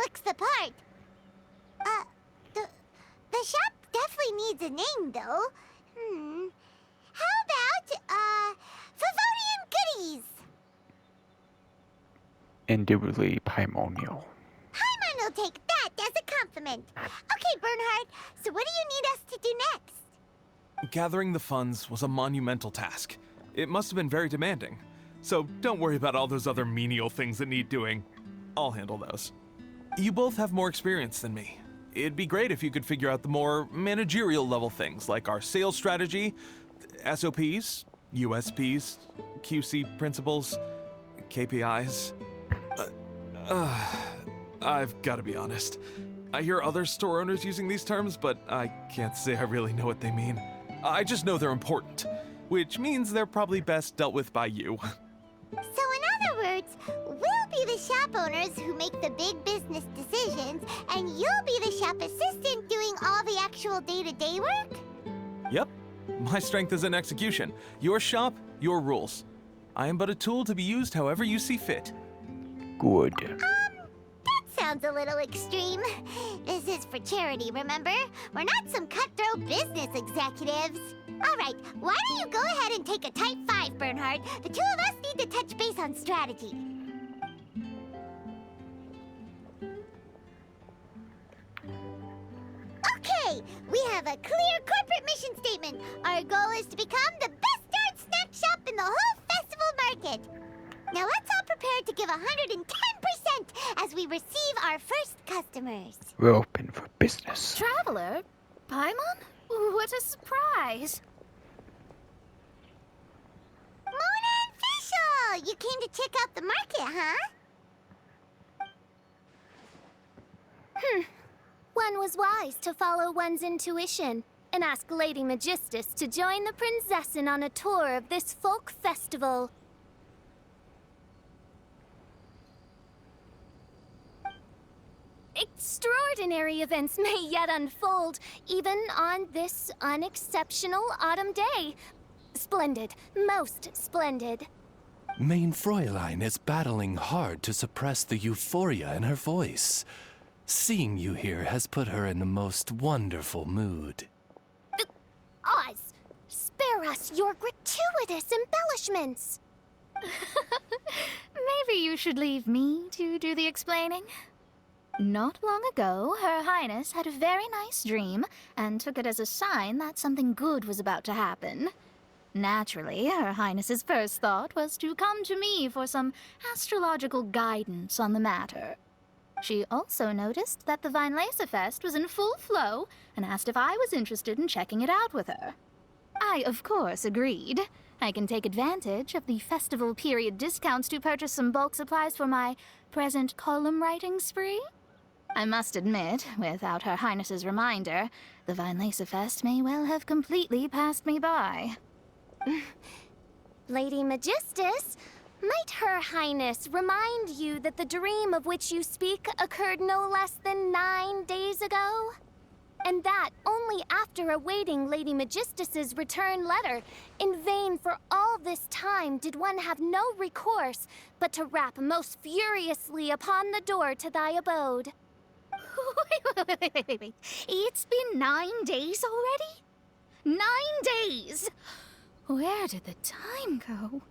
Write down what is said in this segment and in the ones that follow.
looks the part. The shop definitely needs a name, though. How about, Favonian Goodies? Indubitably Paimonial. Paimon will take that as a compliment. Okay, Bernhard, so what do you need us to do next? Gathering the funds was a monumental task. It must have been very demanding. So don't worry about all those other menial things that need doing. I'll handle those. You both have more experience than me. It'd be great if you could figure out the more managerial level things, like our sales strategy, SOPs, USPs, QC principles, KPIs. I've got to be honest. I hear other store owners using these terms, but I can't say I really know what they mean. I just know they're important, which means they're probably best dealt with by you. So in other words, we'll be the shop owners who make the big business decisions, and you'll be the shop assistant doing all the actual day-to-day work? Yep. My strength is in execution. Your shop, your rules. I am but a tool to be used however you see fit. Good. That sounds a little extreme. This is for charity, remember? We're not some cutthroat business executives. All right, why don't you go ahead and take a type 5, Bernhard? The two of us need to touch base on strategy. Okay, we have a clear corporate mission statement. Our goal is to become the best darn snack shop in the whole festival market. Now let's all prepare to give 110% as we receive our first customers. We're open for business. Traveler? Paimon? What a surprise! Mona and Fischl! You came to check out the market, huh? One was wise to follow one's intuition and ask Lady Magistus to join the Prinzessin on a tour of this folk festival. Extraordinary events may yet unfold, even on this unexceptional autumn day. Splendid, most splendid. Mein Fräulein is battling hard to suppress the euphoria in her voice. Seeing you here has put her in the most wonderful mood. Oz, spare us your gratuitous embellishments. Maybe you should leave me to do the explaining. Not long ago, Her Highness had a very nice dream and took it as a sign that something good was about to happen. Naturally, Her Highness's first thought was to come to me for some astrological guidance on the matter. She also noticed that the Weinlesefest was in full flow and asked if I was interested in checking it out with her. I, of course, agreed. I can take advantage of the festival period discounts to purchase some bulk supplies for my present column writing spree. I must admit, without Her Highness's reminder, the Weinlesefest may well have completely passed me by. Lady Magistus, might Her Highness remind you that the dream of which you speak occurred no less than 9 days ago? And that only after awaiting Lady Magistus's return letter. In vain for all this time did one have no recourse but to rap most furiously upon the door to thy abode. Wait. It's been 9 days already? 9 days! Where did the time go?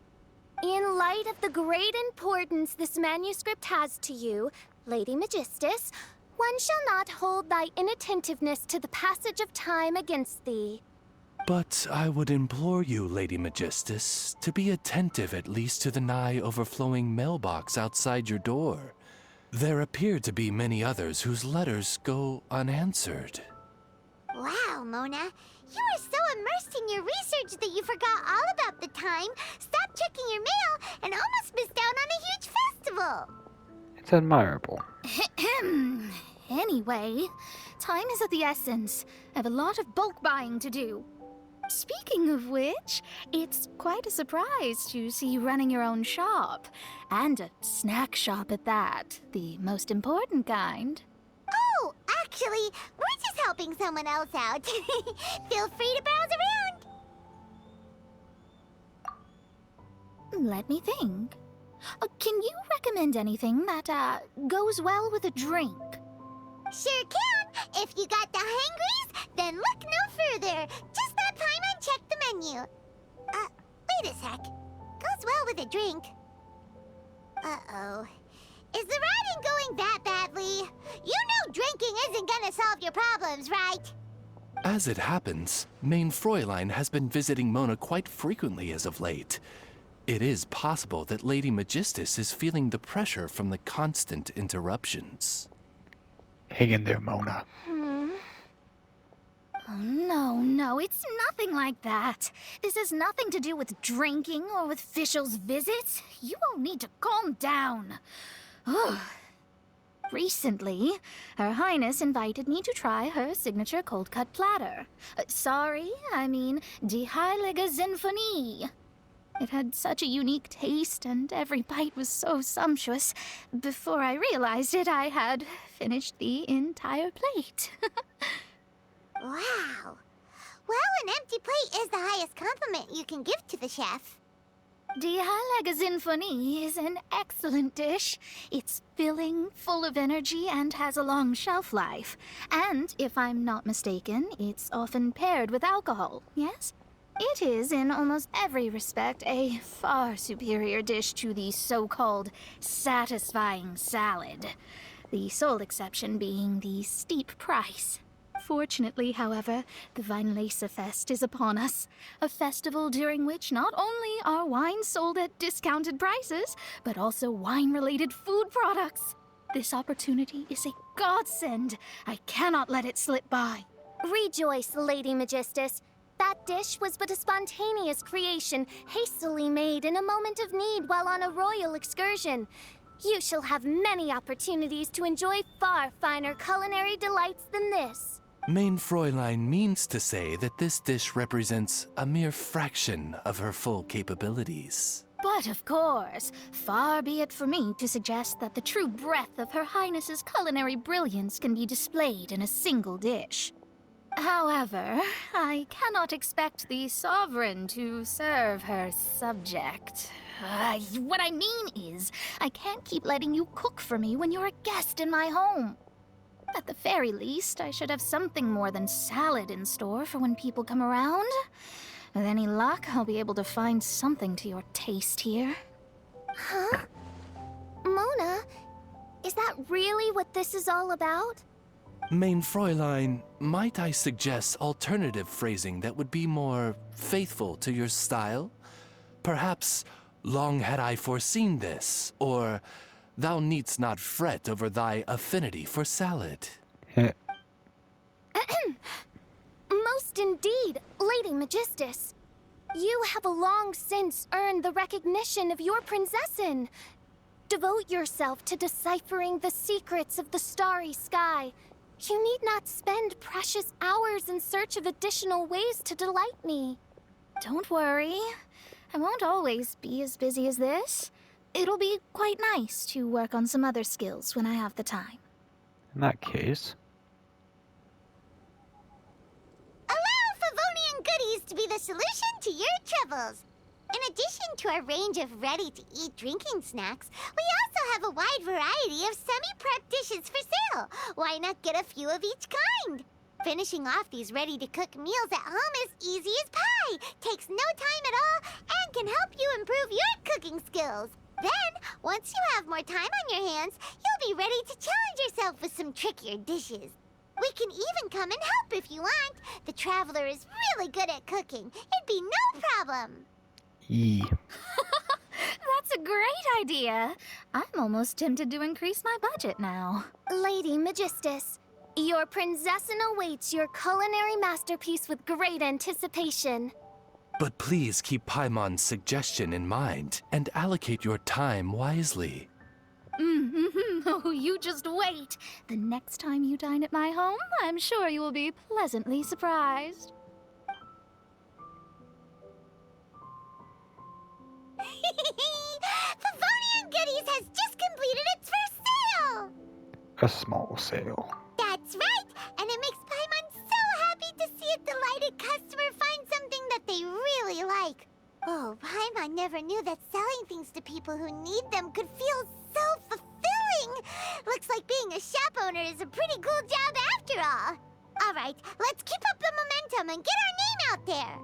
In light of the great importance this manuscript has to you, Lady Magistus, one shall not hold thy inattentiveness to the passage of time against thee. But I would implore you, Lady Magistus, to be attentive at least to the nigh overflowing mailbox outside your door. There appear to be many others whose letters go unanswered. Wow, Mona. You are so immersed in your research that you forgot all about the time, stopped checking your mail, and almost missed out on a huge festival. It's admirable. Anyway, time is of the essence. I have a lot of bulk buying to do. Speaking of which, it's quite a surprise to see you running your own shop. And a snack shop at that, the most important kind. Oh, actually, we're just helping someone else out. Feel free to browse around. Let me think. Can you recommend anything that, goes well with a drink? Sure can. If you got the hangries, then look no further. Just let Paimon check the menu. Wait a sec. Goes well with a drink. Uh-oh. Is the riding going that badly? You know drinking isn't gonna solve your problems, right? As it happens, Main Fräulein has been visiting Mona quite frequently as of late. It is possible that Lady Magistus is feeling the pressure from the constant interruptions. Hang in there, Mona. Oh, no, it's nothing like that. This has nothing to do with drinking or with Fischl's visits. You all need to calm down. Ugh. Recently, Her Highness invited me to try her signature cold-cut platter. I mean Die Heilige Sinfonie. It had such a unique taste, and every bite was so sumptuous. Before I realized it, I had finished the entire plate. Wow. Well, an empty plate is the highest compliment you can give to the chef. Die Heilige Sinfonie is an excellent dish. It's filling, full of energy, and has a long shelf life. And, if I'm not mistaken, it's often paired with alcohol, yes? It is, in almost every respect, a far superior dish to the so-called satisfying salad. The sole exception being the steep price. Fortunately, however, the Weinlese-Fest is upon us. A festival during which not only are wines sold at discounted prices, but also wine-related food products. This opportunity is a godsend. I cannot let it slip by. Rejoice, Lady Magistus. That dish was but a spontaneous creation, hastily made in a moment of need while on a royal excursion. You shall have many opportunities to enjoy far finer culinary delights than this. Main Fräulein means to say that this dish represents a mere fraction of her full capabilities. But of course, far be it for me to suggest that the true breadth of Her Highness's culinary brilliance can be displayed in a single dish. However, I cannot expect the sovereign to serve her subject. What I mean is, I can't keep letting you cook for me when you're a guest in my home. At the very least, I should have something more than salad in store for when people come around. With any luck, I'll be able to find something to your taste here. Huh? Mona, is that really what this is all about? Main Fräulein, might I suggest alternative phrasing that would be more faithful to your style? Perhaps, long had I foreseen this, or thou needst not fret over thy affinity for salad. Most indeed, Lady Magistus. You have long since earned the recognition of your prinzessin. Devote yourself to deciphering the secrets of the starry sky. You need not spend precious hours in search of additional ways to delight me. Don't worry. I won't always be as busy as this. It'll be quite nice to work on some other skills when I have the time. In that case, Allow Favonian goodies to be the solution to your troubles. In addition to our range of ready-to-eat drinking snacks, we also have a wide variety of semi-prep dishes for sale. Why not get a few of each kind? Finishing off these ready-to-cook meals at home is easy as pie, takes no time at all, and can help you improve your cooking skills. Then, once you have more time on your hands, you'll be ready to challenge yourself with some trickier dishes. We can even come and help if you want. The Traveler is really good at cooking. It'd be no problem. That's a great idea. I'm almost tempted to increase my budget now. Lady Magistus, your prinzessin awaits your culinary masterpiece with great anticipation. But please keep Paimon's suggestion in mind and allocate your time wisely. Oh, you just wait. The next time you dine at my home, I'm sure you will be pleasantly surprised. Favonian Goodies has just completed its first sale! a small sale. That's right! And it makes Paimon so happy to see a delighted customer find something that they really like. Oh, Paimon never knew that selling things to people who need them could feel so fulfilling. Looks like being a shop owner is a pretty cool job after all. All right, let's keep up the momentum and get our name out there.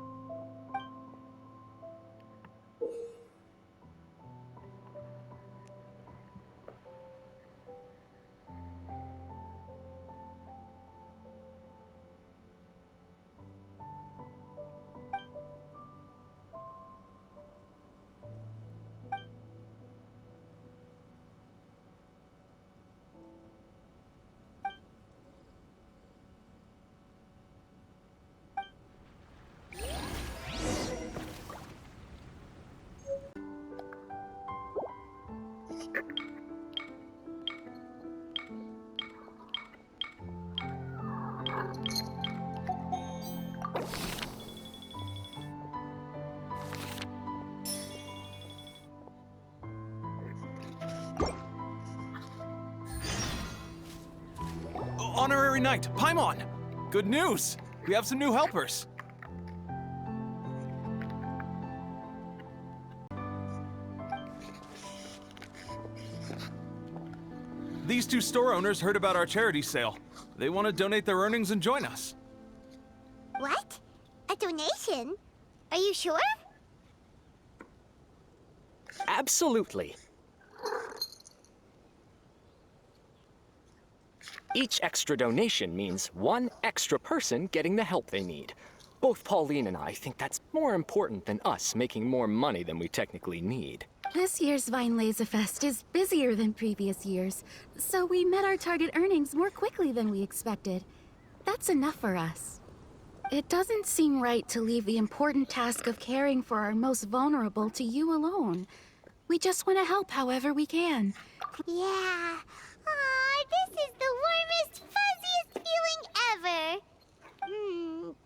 Honorary Knight, Paimon! Good news! We have some new helpers. These two store owners heard about our charity sale. They want to donate their earnings and join us. What? A donation? Are you sure? Absolutely. Each extra donation means one extra person getting the help they need. Both Pauline and I think that's more important than us making more money than we technically need. This year's Vine Laser Fest is busier than previous years, so we met our target earnings more quickly than we expected. That's enough for us. It doesn't seem right to leave the important task of caring for our most vulnerable to you alone. We just want to help however we can. Yeah. Aw, this is the warmest, fuzziest feeling ever.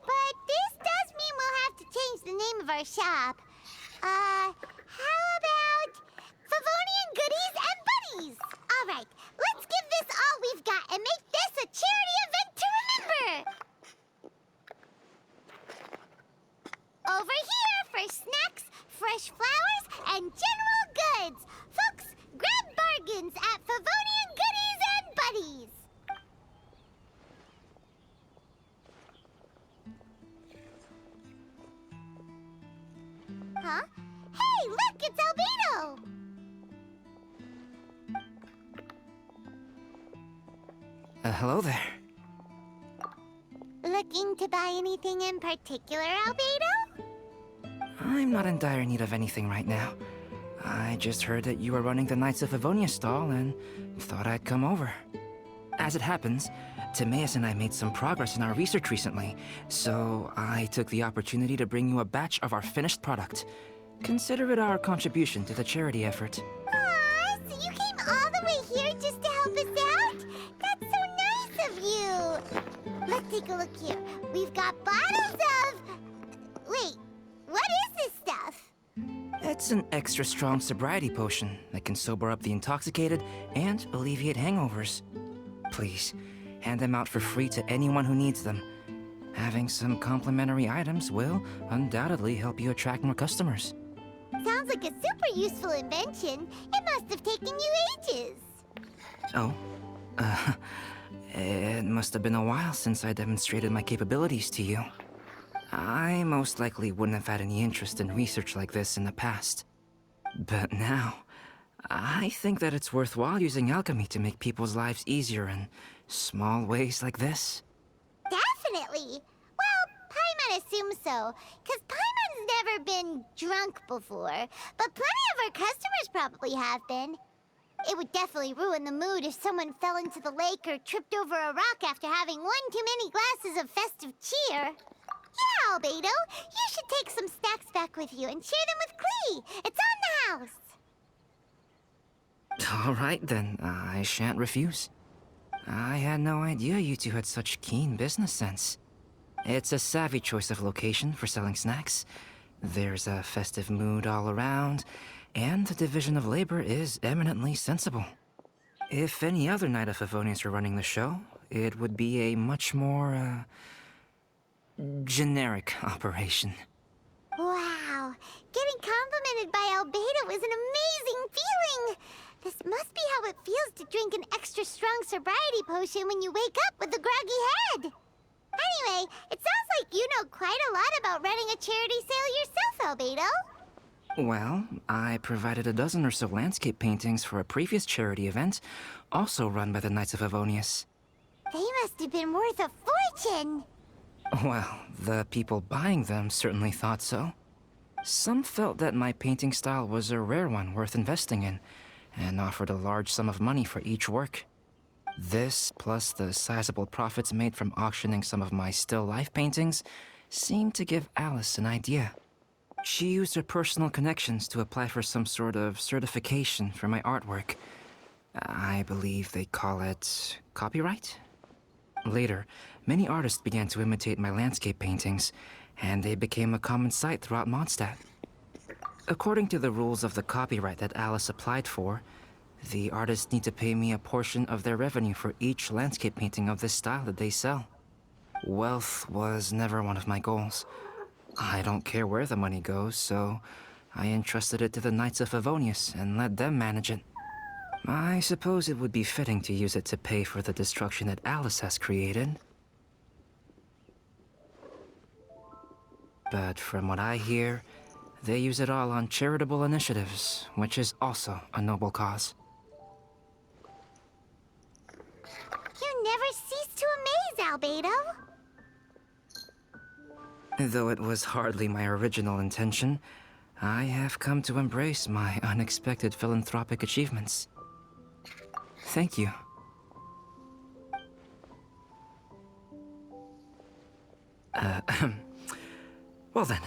But this does mean we'll have to change the name of our shop. How about Favonian Goodies and Buddies? All right, let's give this all we've got and make this a charity event to remember. Over here for snacks, fresh flowers, and general goods. Folks, grab bargains at Favonian Goodies and Buddies. Huh? Hey, look, it's Albedo! Hello there. Looking to buy anything in particular, Albedo? I'm not in dire need of anything right now. I just heard that you were running the Knights of Avonia stall and thought I'd come over. As it happens, Timaeus and I made some progress in our research recently, so I took the opportunity to bring you a batch of our finished product. Consider it our contribution to the charity effort. Aw, so you came all the way here just to help us out? That's so nice of you! Let's take a look here. We've got bottles of... Wait, what is this stuff? It's an extra strong sobriety potion that can sober up the intoxicated and alleviate hangovers. Please, hand them out for free to anyone who needs them. Having some complimentary items will undoubtedly help you attract more customers. Sounds like a super useful invention. It must have taken you ages. Oh, it must have been a while since I demonstrated my capabilities to you. I most likely wouldn't have had any interest in research like this in the past. But now, I think that it's worthwhile using alchemy to make people's lives easier in small ways like this. Definitely. Well, Paimon assumes so, because Paimon's never been drunk before, but plenty of our customers probably have been. It would definitely ruin the mood if someone fell into the lake or tripped over a rock after having one too many glasses of festive cheer. Yeah, Albedo, you should take some snacks back with you and share them with Klee. It's on the house. All right then, I shan't refuse. I had no idea you two had such keen business sense. It's a savvy choice of location for selling snacks. There's a festive mood all around, and the division of labor is eminently sensible. If any other Knight of Favonians were running the show, it would be a much more, generic operation. Wow, getting complimented by Albedo is an amazing feeling. This must be how it feels to drink an extra strong sobriety potion when you wake up with a groggy head. Anyway, it sounds like you know quite a lot about running a charity sale yourself, Albedo. Well, I provided a dozen or so landscape paintings for a previous charity event, also run by the Knights of Avonius. They must have been worth a fortune. Well, the people buying them certainly thought so. Some felt that my painting style was a rare one worth investing in, and offered a large sum of money for each work. This, plus the sizable profits made from auctioning some of my still life paintings, seemed to give Alice an idea. She used her personal connections to apply for some sort of certification for my artwork. I believe they call it copyright? Later, many artists began to imitate my landscape paintings, and they became a common sight throughout Mondstadt. According to the rules of the copyright that Alice applied for, the artists need to pay me a portion of their revenue for each landscape painting of this style that they sell. Wealth was never one of my goals. I don't care where the money goes, so I entrusted it to the Knights of Avonius and let them manage it. I suppose it would be fitting to use it to pay for the destruction that Alice has created. But from what I hear, they use it all on charitable initiatives, which is also a noble cause. You never cease to amaze, Albedo. Though it was hardly my original intention, I have come to embrace my unexpected philanthropic achievements. Thank you. Well then,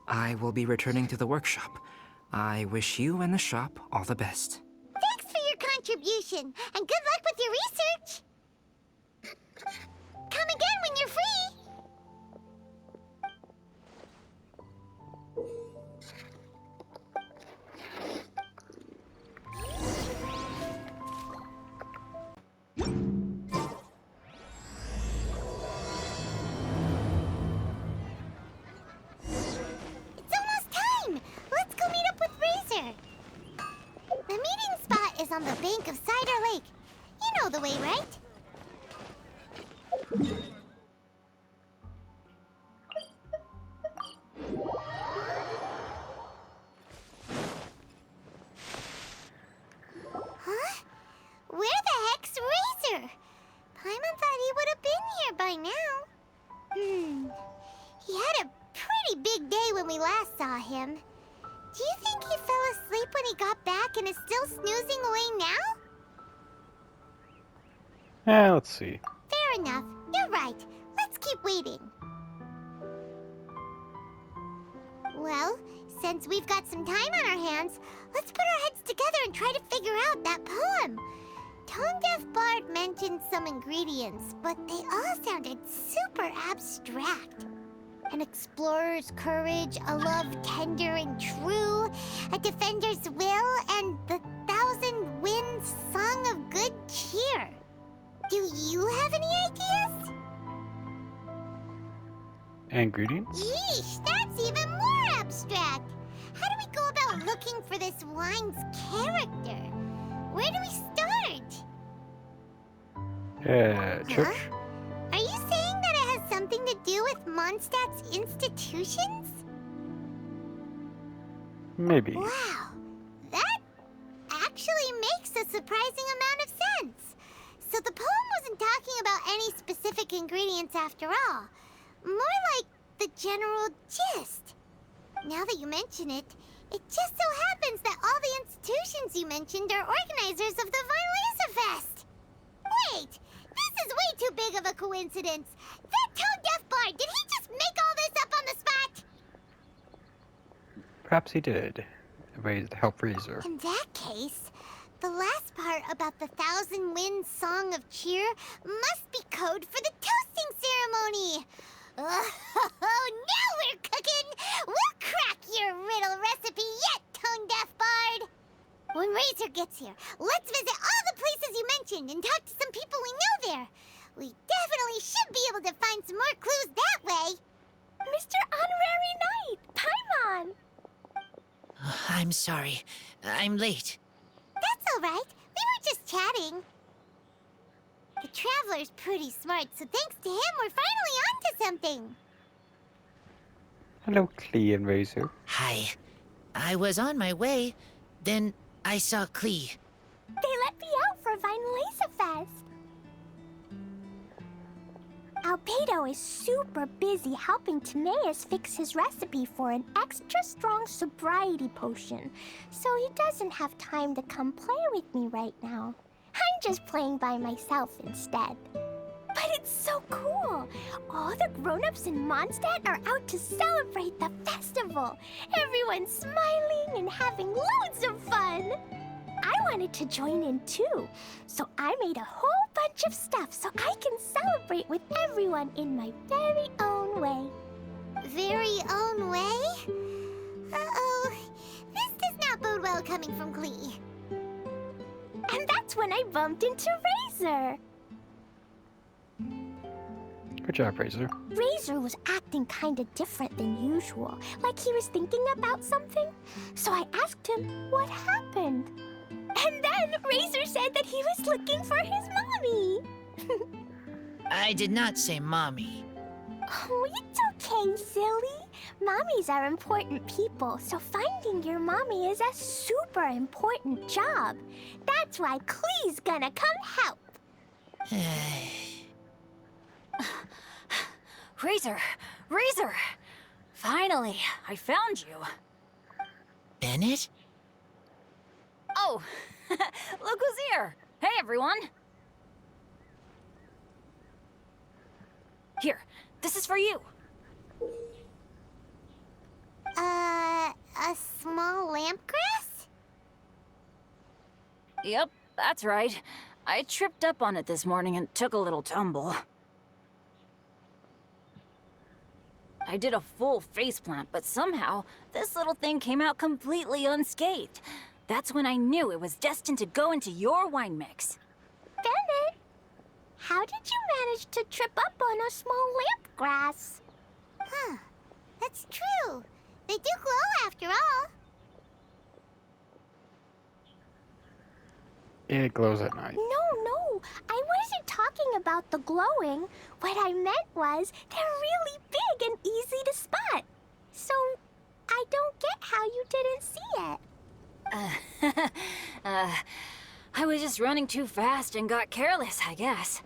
I will be returning to the workshop. I wish you and the shop all the best. Thanks for your contribution, and good luck with your research. Come again when you're free. It's almost time. Let's go meet up with Razor. The meeting spot is on the bank of Cider Lake. You know the way, right? Huh? Where the heck's Razor? Paimon thought he would have been here by now. He had a pretty big day when we last saw him. Do you think he fell asleep when he got back and is still snoozing away now? Let's see. Fair enough. You're right. Let's keep waiting. Well, since we've got some time on our hands, let's put our heads together and try to figure out that poem. Tone Deaf Bard mentioned some ingredients, but they all sounded super abstract. An explorer's courage, a love tender and true, a defender's will, and the thousand winds song of good cheer. Do you have any ideas? Ingredients? Yeesh, that's even more abstract. How do we go about looking for this wine's character? Where do we start? Church? Huh? Are you saying that it has something to do with Mondstadt's institutions? Maybe. Wow, that actually makes a surprising amount of sense. So the poem wasn't talking about any specific ingredients after all. More like the general gist. Now that you mention it, it just so happens that all the institutions you mentioned are organizers of the Vine Laser Fest. Wait, this is way too big of a coincidence. That Tone Deaf Bard, did he just make all this up on the spot? Perhaps he did. Raise the help Razor. In that case, the last part about the Thousand Winds Song of Cheer must be code for the toasting ceremony. Oh, now we're cooking! We'll crack your riddle recipe yet, Tone Deaf Bard! When Razor gets here, let's visit all the places you mentioned and talk to some people we know there. We definitely should be able to find some more clues that way. Mr. Honorary Knight, Paimon! I'm sorry. I'm late. That's all right. We were just chatting. The Traveler's pretty smart, so thanks to him, we're finally onto something. Hello, Klee and Razor. Hi. I was on my way. Then I saw Klee. They let me out for Vinyl Fest. Albedo is super busy helping Timaeus fix his recipe for an extra strong sobriety potion, so he doesn't have time to come play with me right now. I'm just playing by myself instead. But it's so cool! All the grown-ups in Mondstadt are out to celebrate the festival. Everyone's smiling and having loads of fun. I wanted to join in too, so I made a whole bunch of stuff so I can celebrate with everyone in my very own way. Very own way? Uh-oh. This does not bode well coming from Klee. And that's when I bumped into Razor. Good job, Razor. Razor was acting kind of different than usual, like he was thinking about something. So I asked him what happened. And then Razor said that he was looking for his mommy. I did not say mommy. Oh, it's okay, silly. Mommies are important people, so finding your mommy is a super important job. That's why Klee's gonna come help. Razor! Razor! Finally, I found you. Bennett? Oh, look who's here! Hey, everyone! Here, this is for you. A small lampgrass? Yep, that's right. I tripped up on it this morning and took a little tumble. I did a full faceplant, but somehow this little thing came out completely unscathed. That's when I knew it was destined to go into your wine mix. Bennett, how did you manage to trip up on a small lampgrass? Huh, that's true. They do glow after all. It glows at night. No, I wasn't talking about the glowing. What I meant was they're really big and easy to spot. So, I don't get how you didn't see it. I was just running too fast and got careless, I guess.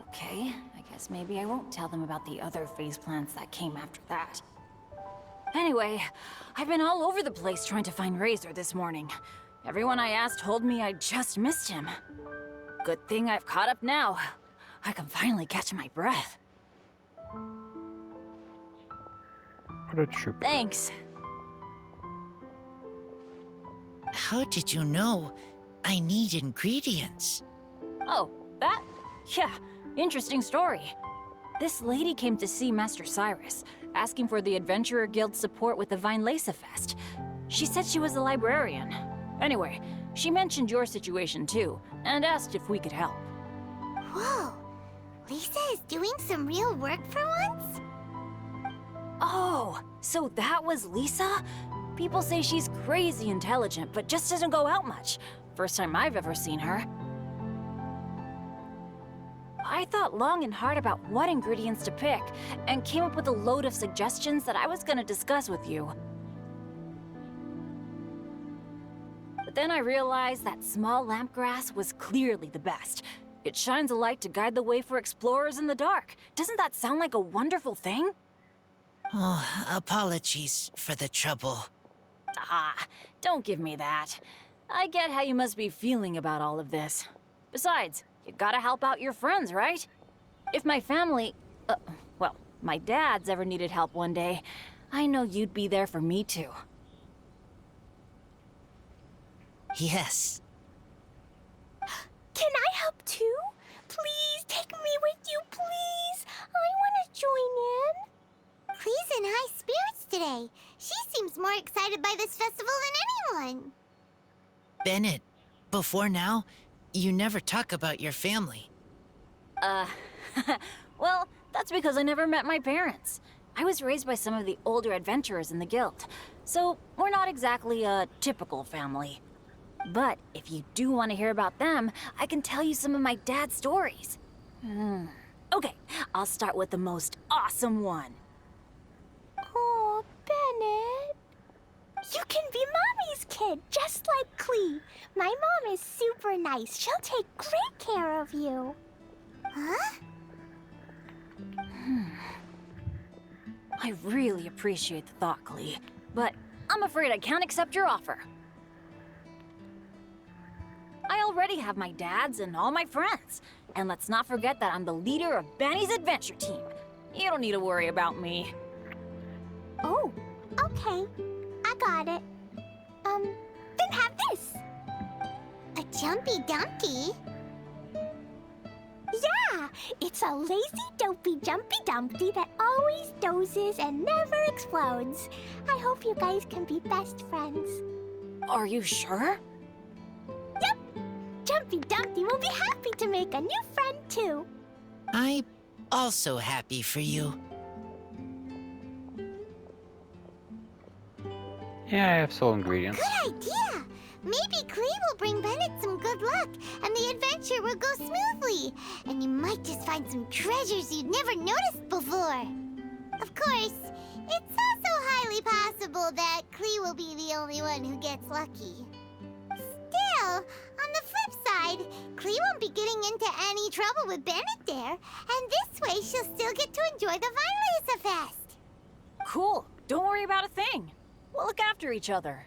Okay, I guess maybe I won't tell them about the other faceplants that came after that. Anyway, I've been all over the place trying to find Razor this morning. Everyone I asked told me I just missed him. Good thing I've caught up now. I can finally catch my breath. What a trooper. Thanks. How did you know I need ingredients? Oh, that? Yeah, interesting story. This lady came to see Master Cyrus, asking for the Adventurer Guild's support with the Vinyl Fest. She said she was a librarian. Anyway, she mentioned your situation too, and asked if we could help. Whoa, Lisa is doing some real work for once? Oh, so that was Lisa? People say she's crazy intelligent, but just doesn't go out much. First time I've ever seen her. I thought long and hard about what ingredients to pick, and came up with a load of suggestions that I was gonna discuss with you. But then I realized that small lampgrass was clearly the best. It shines a light to guide the way for explorers in the dark. Doesn't that sound like a wonderful thing? Oh, apologies for the trouble. Ah, don't give me that. I get how you must be feeling about all of this. Besides, you gotta help out your friends, right? If my family, well, my dad's ever needed help one day, I know you'd be there for me too. Yes. Can I help too? Please take me with you, please. I want to join in. Klee's in high spirits today. She seems more excited by this festival than anyone. Bennett, before now, you never talk about your family. Well, that's because I never met my parents. I was raised by some of the older adventurers in the guild, so we're not exactly a typical family. But if you do want to hear about them, I can tell you some of my dad's stories. Okay, I'll start with the most awesome one. Oh, Bennett. You can be Mommy's kid, just like Clee. My mom is super nice. She'll take great care of you. Huh? I really appreciate the thought, Clee, but I'm afraid I can't accept your offer. I already have my dad's and all my friends. And let's not forget that I'm the leader of Benny's adventure team. You don't need to worry about me. Oh, okay. I got it. Then have this. A Jumpy Dumpty? Yeah, it's a lazy, dopey Jumpy Dumpty that always dozes and never explodes. I hope you guys can be best friends. Are you sure? Yep. Jumpy Dumpty will be happy to make a new friend, too. I'm also happy for you. Yeah, I have soul ingredients. Good idea. Maybe Clee will bring Bennett some good luck, and the adventure will go smoothly. And you might just find some treasures you'd never noticed before. Of course, it's also highly possible that Clee will be the only one who gets lucky. Still, on the flip side, Clee won't be getting into any trouble with Bennett there, and this way she'll still get to enjoy the Vine Laser Fest. Cool. Don't worry about a thing. We'll look after each other.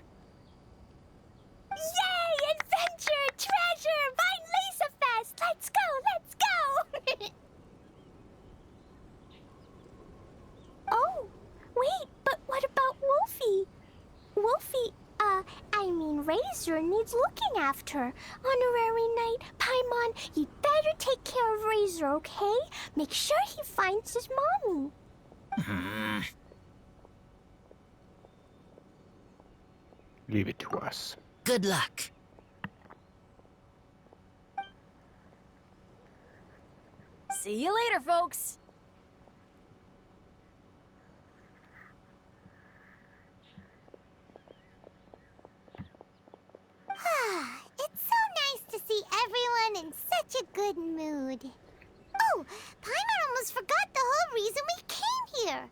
Yay! Adventure! Treasure! Vine Laser Fest! Let's go! Let's go! Oh, wait, but what about Wolfie? Wolfie, Razor needs looking after. Honorary Knight, Paimon, you'd better take care of Razor, okay? Make sure he finds his mommy. Leave it to us. Good luck. See you later, folks. It's so nice to see everyone in such a good mood. Oh, Paimon almost forgot the whole reason we came here.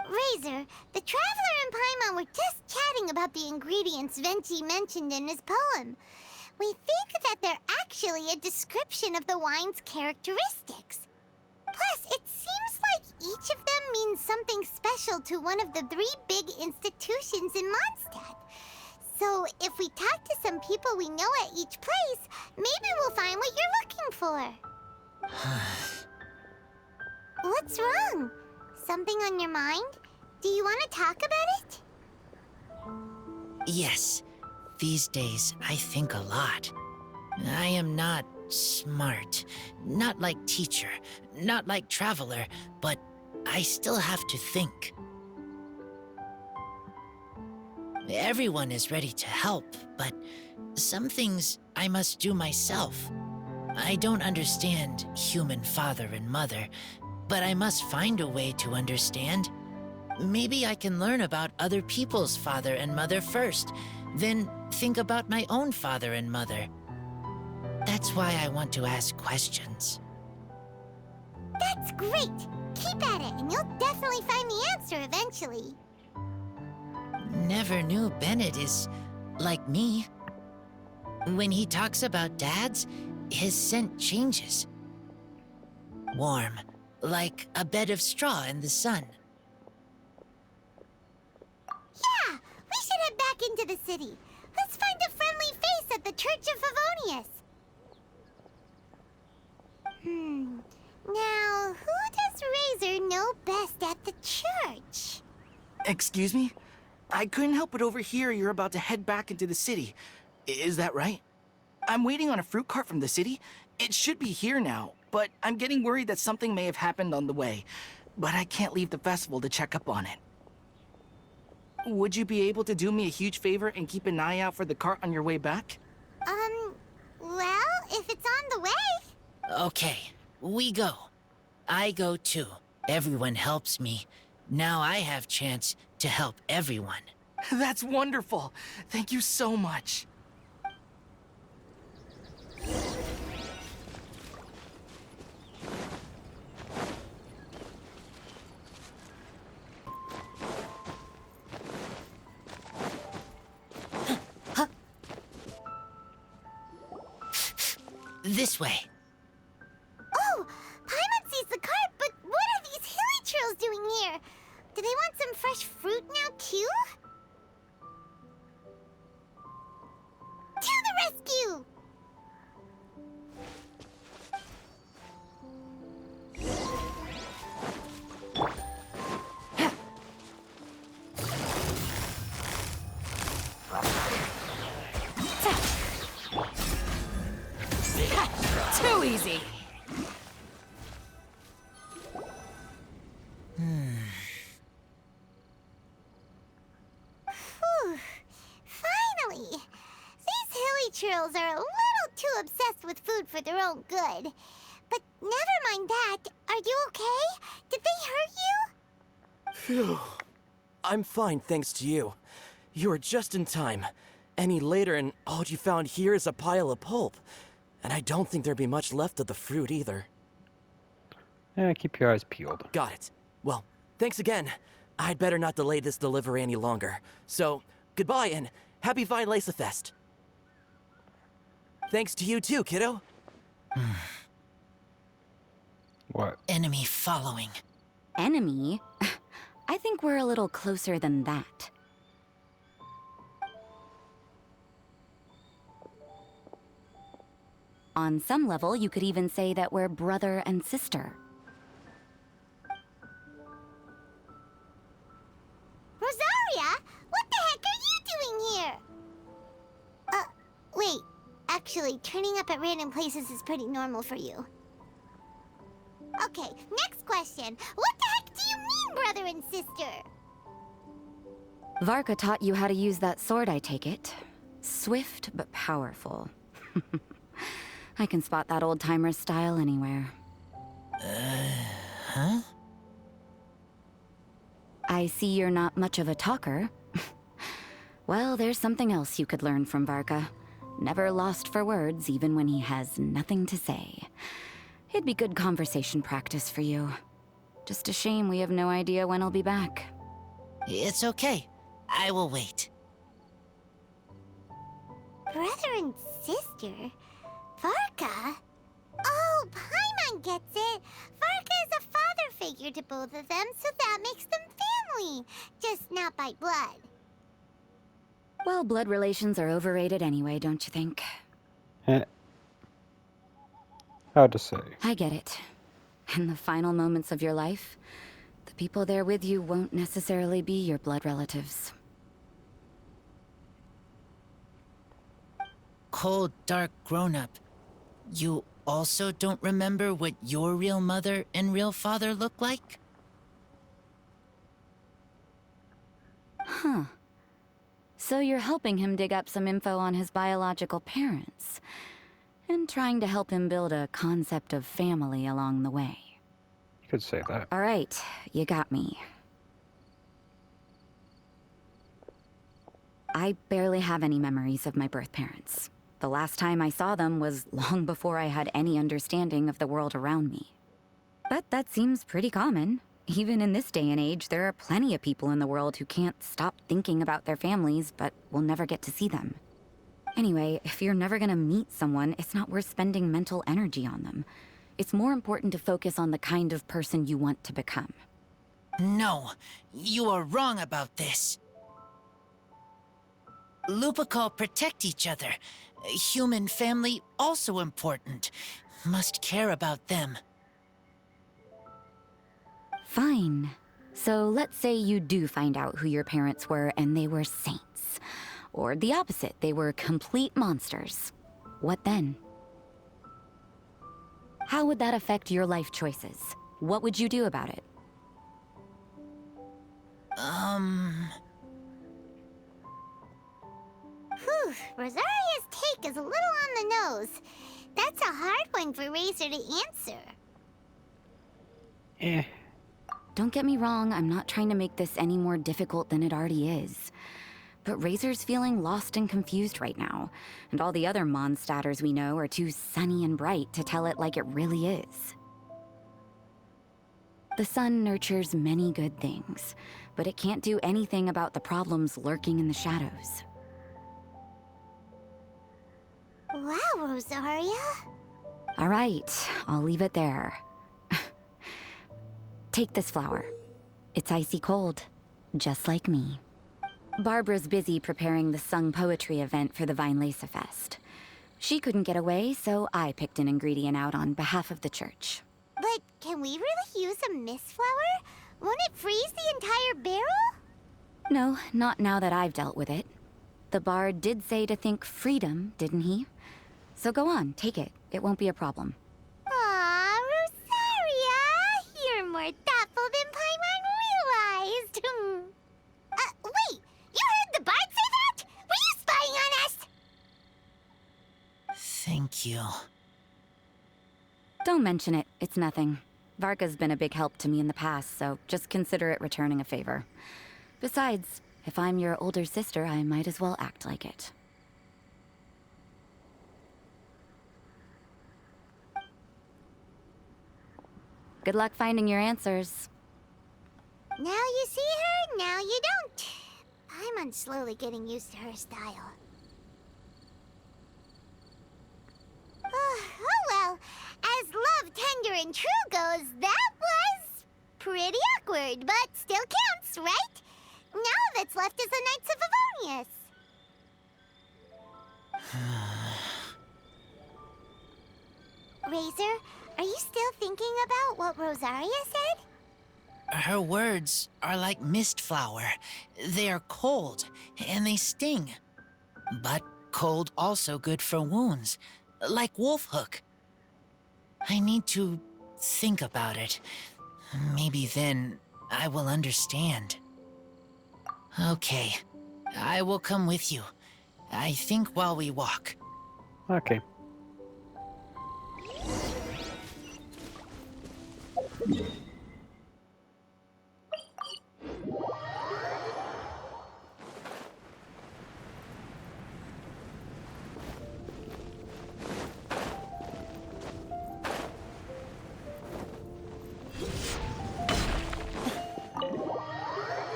Razor, the Traveler and Paimon were just chatting about the ingredients Venti mentioned in his poem. We think that they're actually a description of the wine's characteristics. Plus, it seems like each of them means something special to one of the 3 big institutions in Mondstadt. So, if we talk to some people we know at each place, maybe we'll find what you're looking for. What's wrong? Something on your mind? Do you want to talk about it? Yes. These days, I think a lot. I am not smart. Not like teacher. Not like traveler. But I still have to think. Everyone is ready to help, but some things I must do myself. I don't understand human father and mother, but I must find a way to understand. Maybe I can learn about other people's father and mother first, then think about my own father and mother. That's why I want to ask questions. That's great! Keep at it, and you'll definitely find the answer eventually. Never knew Bennett is like me. When he talks about dads, his scent changes. Warm, like a bed of straw in the sun. Yeah, we should head back into the city. Let's find a friendly face at the Church of Favonius. Now, who does Razor know best at the church? Excuse me? I couldn't help but overhear you're about to head back into the city. Is that right? I'm waiting on a fruit cart from the city. It should be here now, but I'm getting worried that something may have happened on the way. But I can't leave the festival to check up on it. Would you be able to do me a huge favor and keep an eye out for the cart on your way back? Well, if it's on the way. Okay, we go. I go too. Everyone helps me. Now I have chance to help everyone. That's wonderful. Thank you so much. This way. Oh, Paimon sees the cart, but what are these hilly churls doing here? Do they want some fresh fruit now, too? To the rescue! Too easy. Whew. Finally! These hilly churls are a little too obsessed with food for their own good. But never mind that. Are you okay? Did they hurt you? Phew. I'm fine, thanks to you. You were just in time. Any later and all you found here is a pile of pulp. And I don't think there'd be much left of the fruit either. Yeah, keep your eyes peeled. Got it. Well, thanks again. I'd better not delay this delivery any longer. So, goodbye and happy Vine Lace Fest. Thanks to you too, kiddo. What? Enemy following. Enemy? I think we're a little closer than that. On some level, you could even say that we're brother and sister. Rosaria? What the heck are you doing here? Wait. Actually, turning up at random places is pretty normal for you. Okay, next question. What the heck do you mean, brother and sister? Varka taught you how to use that sword, I take it. Swift but powerful. I can spot that old-timer style anywhere. Huh? I see you're not much of a talker. Well, there's something else you could learn from Varka. Never lost for words, even when he has nothing to say. It'd be good conversation practice for you. Just a shame we have no idea when he'll be back. It's okay. I will wait. Brother and sister? Varka? Oh, Paimon gets it. Varka is a father figure to both of them, so that makes them family. Just not by blood. Well, blood relations are overrated anyway, don't you think? Hard to say. I get it. In the final moments of your life, the people there with you won't necessarily be your blood relatives. Cold, dark grown-up. You also don't remember what your real mother and real father look like? Huh. So you're helping him dig up some info on his biological parents, and trying to help him build a concept of family along the way. You could say that. All right, you got me. I barely have any memories of my birth parents. The last time I saw them was long before I had any understanding of the world around me. But that seems pretty common. Even in this day and age, there are plenty of people in the world who can't stop thinking about their families, but will never get to see them. Anyway, if you're never gonna meet someone, it's not worth spending mental energy on them. It's more important to focus on the kind of person you want to become. No, you are wrong about this. Lupical protect each other. Human family also important. Must care about them. Fine. So let's say you do find out who your parents were and they were saints. Or the opposite, they were complete monsters. What then? How would that affect your life choices? What would you do about it? Whew, Rosaria's take is a little on the nose. That's a hard one for Razor to answer. don't get me wrong, I'm not trying to make this any more difficult than it already is. But Razor's feeling lost and confused right now, and all the other Mondstadters we know are too sunny and bright to tell it like it really is. The sun nurtures many good things, but it can't do anything about the problems lurking in the shadows. Wow, Rosaria. All right, I'll leave it there. Take this flower. It's icy cold, just like me. Barbara's busy preparing the sung poetry event for the Weinlese Fest. She couldn't get away, so I picked an ingredient out on behalf of the church. But can we really use a mist flower? Won't it freeze the entire barrel? No, not now that I've dealt with it. The bard did say to think freedom, didn't he? So go on, take it. It won't be a problem. Aw, Rosaria! You're more thoughtful than Paimon realized. Wait! You heard the bard say that? Were you spying on us? Thank you. Don't mention it. It's nothing. Varka's been a big help to me in the past, so just consider it returning a favor. Besides, if I'm your older sister, I might as well act like it. Good luck finding your answers. Now you see her, now you don't. Paimon's slowly getting used to her style. Oh well, as love, tender, and true goes, that was pretty awkward, but still counts, right? Now that's left is the Knights of Avonius. Razor, are you still thinking about what Rosaria said? Her words are like mist flower. They are cold, and they sting. But cold also good for wounds, like Wolfhook. I need to think about it. Maybe then I will understand. Okay, I will come with you. I think while we walk. Okay.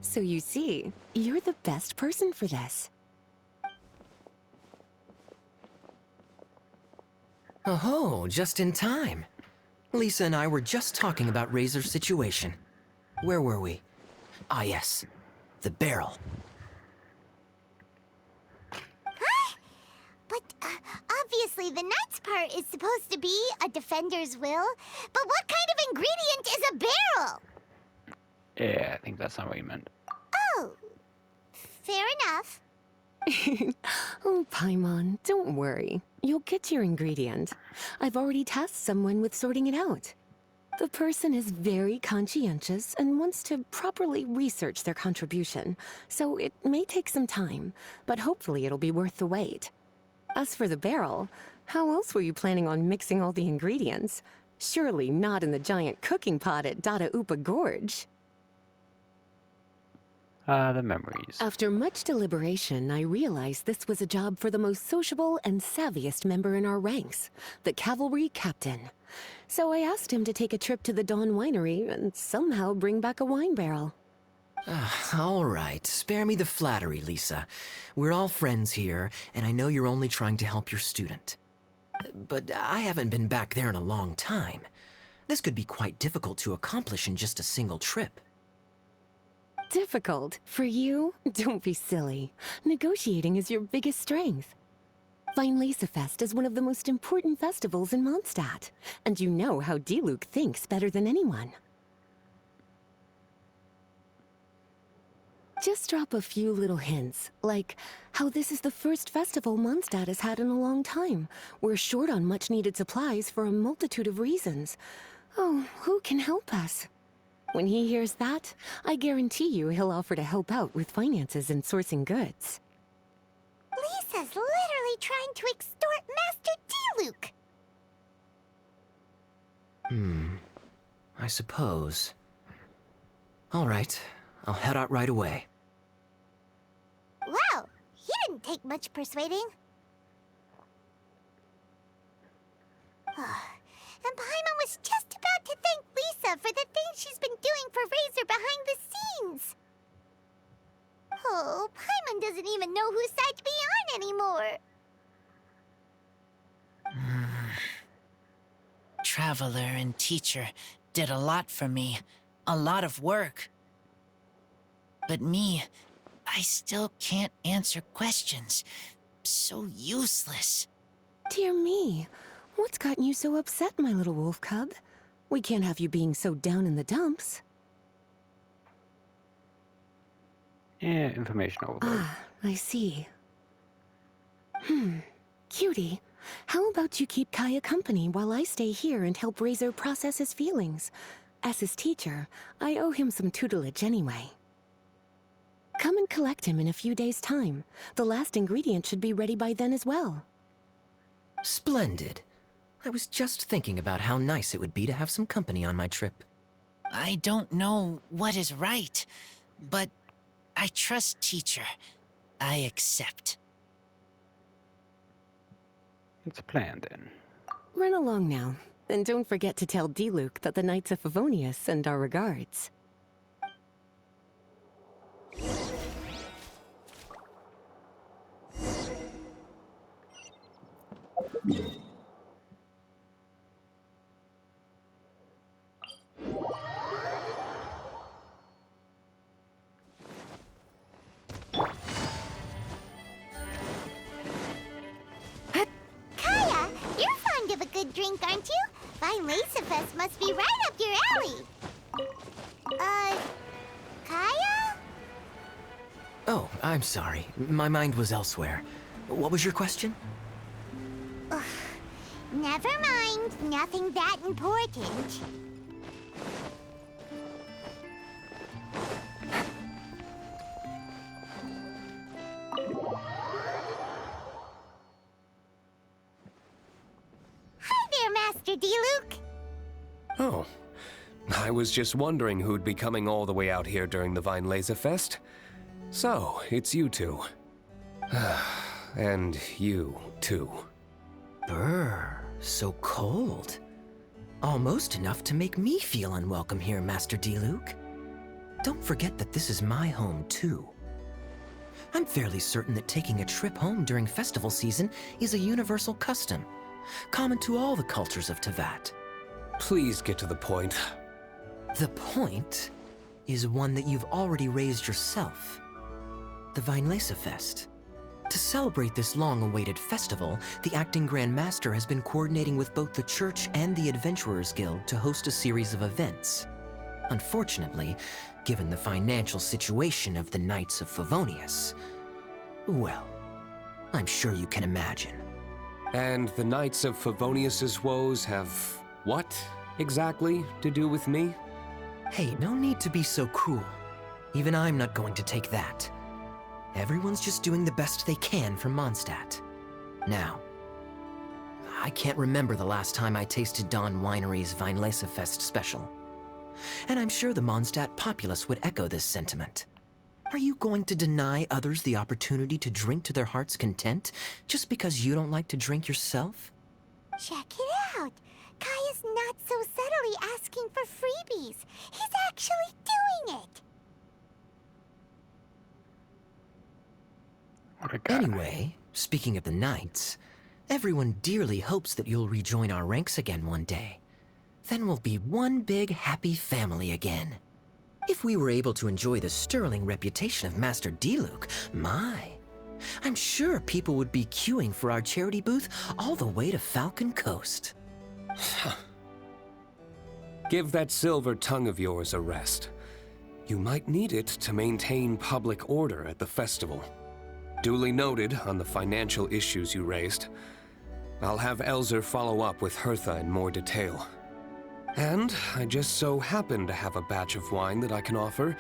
So you see, you're the best person for this. Oh, just in time. Lisa and I were just talking about Razor's situation. Where were we? Ah, yes. The barrel. Huh? But obviously the knight's part is supposed to be a defender's will. But what kind of ingredient is a barrel? Yeah, I think that's not what you meant. Oh, fair enough. Oh, Paimon, don't worry. You'll get your ingredient. I've already tasked someone with sorting it out. The person is very conscientious and wants to properly research their contribution, so it may take some time, but hopefully it'll be worth the wait. As for the barrel, how else were you planning on mixing all the ingredients? Surely not in the giant cooking pot at Dada Upa Gorge. The memories. After much deliberation, I realized this was a job for the most sociable and savviest member in our ranks, the cavalry captain. So I asked him to take a trip to the Dawn Winery and somehow bring back a wine barrel. All right, spare me the flattery, Lisa. We're all friends here, and I know you're only trying to help your student. But I haven't been back there in a long time. This could be quite difficult to accomplish in just a single trip. Difficult? For you? Don't be silly. Negotiating is your biggest strength. Weinlese Fest is one of the most important festivals in Mondstadt, and you know how Diluc thinks better than anyone. Just drop a few little hints, like how this is the first festival Mondstadt has had in a long time. We're short on much-needed supplies for a multitude of reasons. Oh, who can help us? When he hears that, I guarantee you he'll offer to help out with finances and sourcing goods. Lisa's literally they trying to extort Master D-Luke? I suppose. All right, I'll head out right away. Wow, he didn't take much persuading. And Paimon was just about to thank Lisa for the things she's been doing for Razor behind the scenes. Oh, Paimon doesn't even know whose side to be on anymore. Traveler and teacher did a lot for me. A lot of work. But me, I still can't answer questions. So useless. Dear me, what's gotten you so upset, my little wolf cub? We can't have you being so down in the dumps. Yeah, information overload. Ah, I see. Cutie, how about you keep Kaya company while I stay here and help Razor process his feelings? As his teacher, I owe him some tutelage anyway. Come and collect him in a few days' time. The last ingredient should be ready by then as well. Splendid. I was just thinking about how nice it would be to have some company on my trip. I don't know what is right, but I trust teacher. I accept. It's a plan then. Run along now, and don't forget to tell D-Luke that the Knights of Favonius send our regards. Kaya, you're fond of a good drink, aren't you? Vinelasafest must be right up your alley. Kaya? Oh, I'm sorry. My mind was elsewhere. What was your question? Never mind. Nothing that important. Hi there, Master D-Luke. Oh, I was just wondering who'd be coming all the way out here during the Vinelasafest. So, it's you two. And you, too. Brr, so cold. Almost enough to make me feel unwelcome here, Master D-Luke. Don't forget that this is my home, too. I'm fairly certain that taking a trip home during festival season is a universal custom, common to all the cultures of Teyvat. Please get to the point. The point is one that you've already raised yourself. The Vinelasafest. To celebrate this long-awaited festival, the Acting Grand Master has been coordinating with both the Church and the Adventurers Guild to host a series of events. Unfortunately, given the financial situation of the Knights of Favonius, well, I'm sure you can imagine. And the Knights of Favonius's woes have what, exactly, to do with me? Hey, no need to be so cruel. Even I'm not going to take that. Everyone's just doing the best they can for Mondstadt. Now, I can't remember the last time I tasted Dawn Winery's Vinelasafest special. And I'm sure the Mondstadt populace would echo this sentiment. Are you going to deny others the opportunity to drink to their heart's content just because you don't like to drink yourself? Check it out. Kaya's not so subtly asking for freebies. He's actually doing it. Anyway, speaking of the Knights, everyone dearly hopes that you'll rejoin our ranks again one day. Then we'll be one big happy family again. If we were able to enjoy the sterling reputation of Master D-Luke, I'm sure people would be queuing for our charity booth all the way to Falcon Coast. Give that silver tongue of yours a rest. You might need it to maintain public order at the festival. Duly noted on the financial issues you raised. I'll have Elzer follow up with Hertha in more detail. And I just so happen to have a batch of wine that I can offer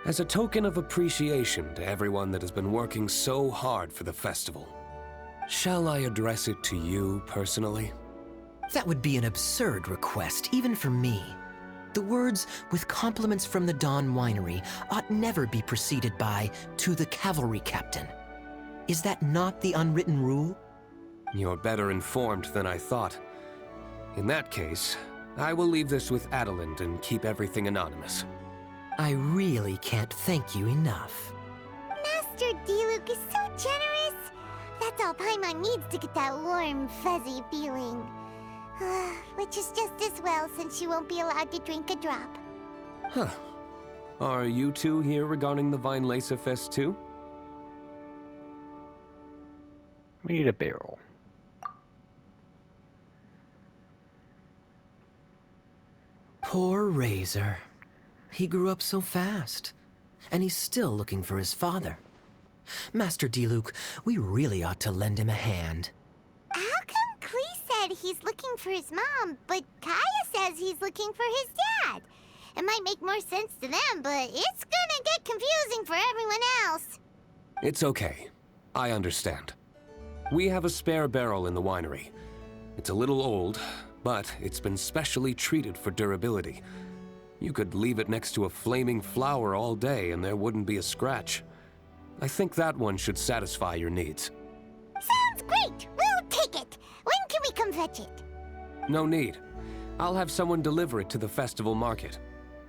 as a token of appreciation to everyone that has been working so hard for the festival. Shall I address it to you personally? That would be an absurd request, even for me. The words, "with compliments from the Dawn Winery," ought never be preceded by, "to the cavalry captain." Is that not the unwritten rule? You're better informed than I thought. In that case, I will leave this with Adeland and keep everything anonymous. I really can't thank you enough. Master Diluc is so generous. That's all Paimon needs to get that warm, fuzzy feeling. Which is just as well, since she won't be allowed to drink a drop. Huh. Are you two here regarding the Weinlese Fest too? We need a barrel. Poor Razor. He grew up so fast, and he's still looking for his father. Master Diluc, we really ought to lend him a hand. How come Klee said he's looking for his mom, but Kaya says he's looking for his dad? It might make more sense to them, but it's gonna get confusing for everyone else. It's okay. I understand. We have a spare barrel in the winery. It's a little old, but it's been specially treated for durability. You could leave it next to a flaming flower all day and there wouldn't be a scratch. I think that one should satisfy your needs. Sounds great! We'll take it! When can we come fetch it? No need. I'll have someone deliver it to the festival market.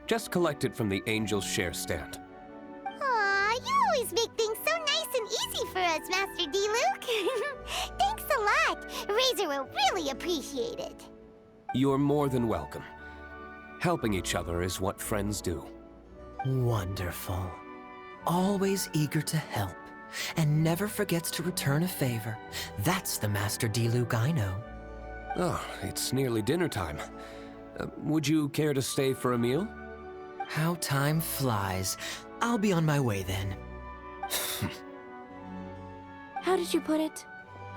Just collect it from the Angel's Share stand. Aw, you always make things so nice and easy for us, Master Diluc. Thanks a lot. Razor will really appreciate it. You're more than welcome. Helping each other is what friends do. Wonderful. Always eager to help, and never forgets to return a favor. That's the Master Diluc I know. Oh, it's nearly dinner time. Would you care to stay for a meal? How time flies. I'll be on my way then. How did you put it?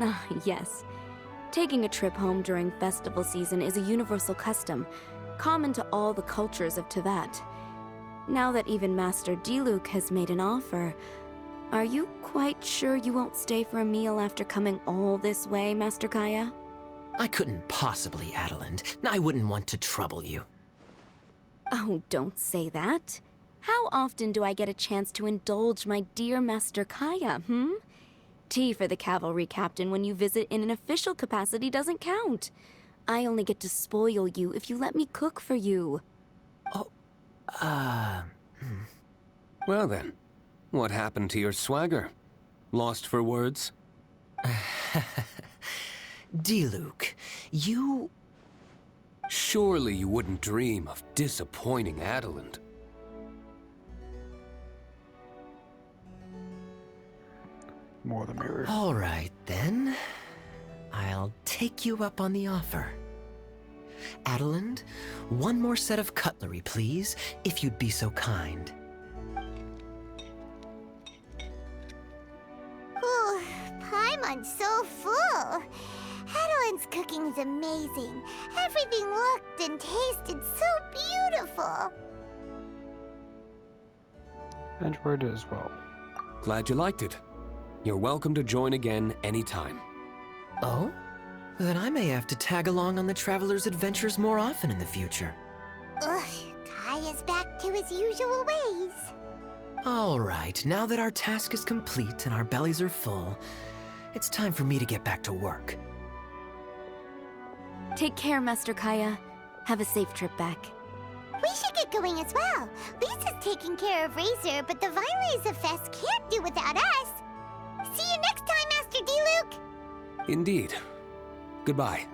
Ah, yes. Taking a trip home during festival season is a universal custom, common to all the cultures of Teyvat. Now that even Master Diluc has made an offer, are you quite sure you won't stay for a meal after coming all this way, Master Kaya? I couldn't possibly, Adeland. I wouldn't want to trouble you. Oh, don't say that. How often do I get a chance to indulge my dear Master Kaya, Tea for the cavalry captain when you visit in an official capacity doesn't count. I only get to spoil you if you let me cook for you. Well then, what happened to your swagger? Lost for words? Diluc, you... Surely you wouldn't dream of disappointing Adeland. More the mirror. All right, then. I'll take you up on the offer. Adeland, one more set of cutlery, please, if you'd be so kind. Ooh, Paimon's so full. Adeland's cooking is amazing. Everything looked and tasted so beautiful. Enjoyed it as well. Glad you liked it. You're welcome to join again anytime. Oh? Then I may have to tag along on the Traveler's adventures more often in the future. Ugh, Kaya's back to his usual ways. All right, now that our task is complete and our bellies are full, it's time for me to get back to work. Take care, Master Kaya. Have a safe trip back. We should get going as well. Lisa's taking care of Razor, but the Weinlese Fest can't do without us. See you next time, Master Diluc! Indeed. Goodbye.